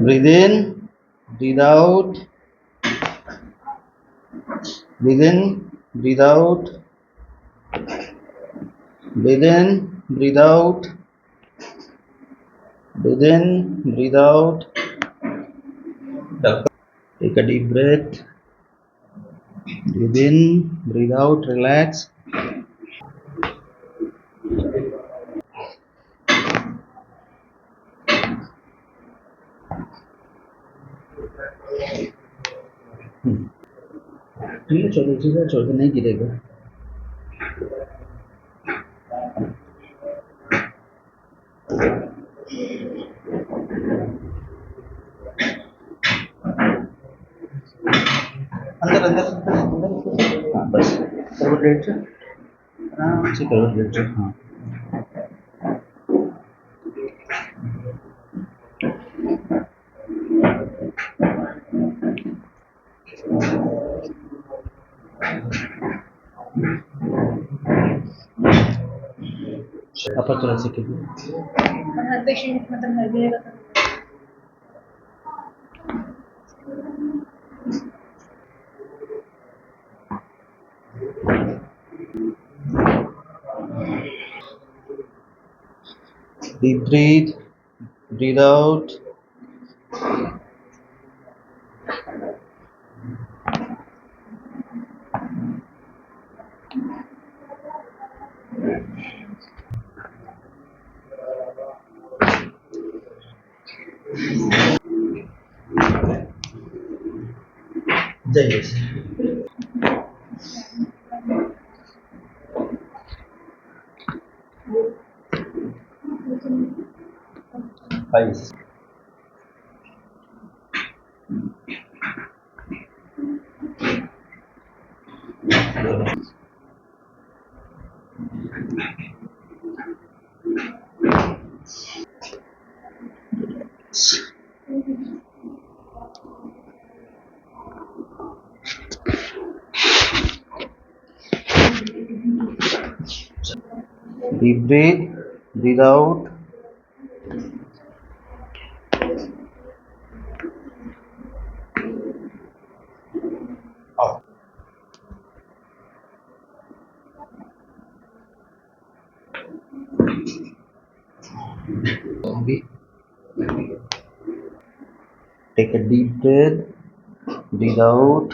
Breathe in, breathe out, breathe in, breathe out, breathe in, breathe out, breathe in, breathe out. Take a deep breath. Breathe in, breathe out, relax. छोड़ दे नहीं गिरेगा. अंदर अंदर अंदर. हाँ बस करो लेट जा. आराम से करो लेट जा. हाँ. अपर थोड़ा सा कीजिए. हर पेशेंट मतलब लग जाएगा. Deep breathe, breathe out. Yes. Five. Deep breathe, breathe out. Out. Take a deep breath, breathe out.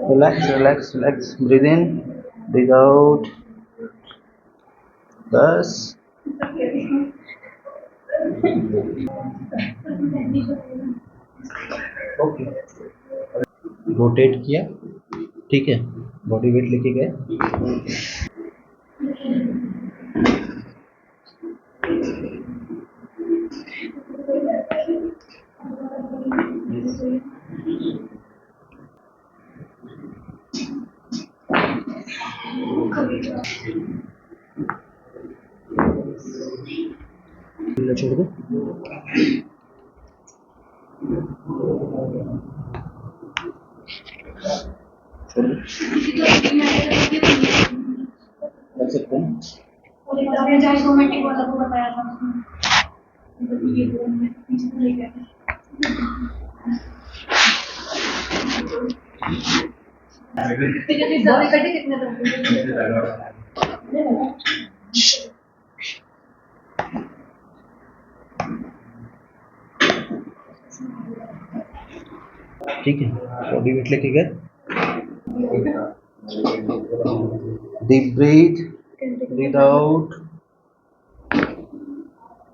Relax, relax, relax. Breathe in, breathe out. Thus. Okay. Rotate किया. ठीक है. बॉडी वेट लेके गए. छोड़ दो. कर सकते हैं. आपने जहाँ सोमेटिक वाला को बताया था. ठीक है, बॉडी वेट लेके गए. Deep breathe, breathe out,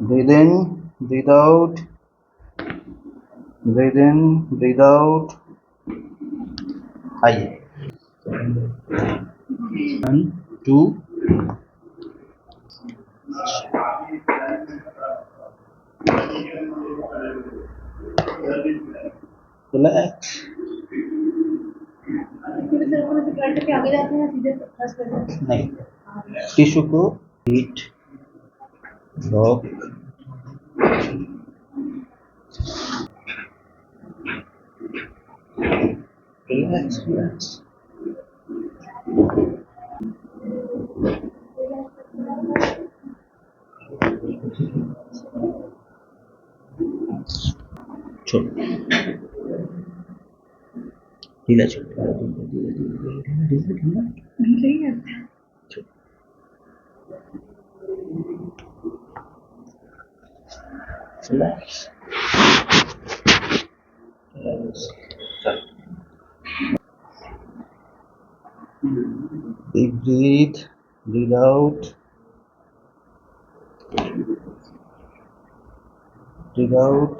breathe in, breathe out, breathe in, breathe out. आइए. 1 2. Relax. नहीं, टिश्यू को हीट लॉक. Relax relax. छोड़. ढीला छोड़. ढीला. छोड़. Relax. Deep breathe, breathe out, breathe out.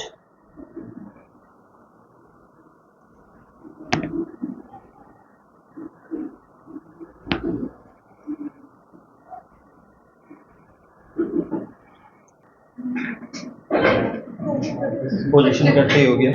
Position करते ही हो गया.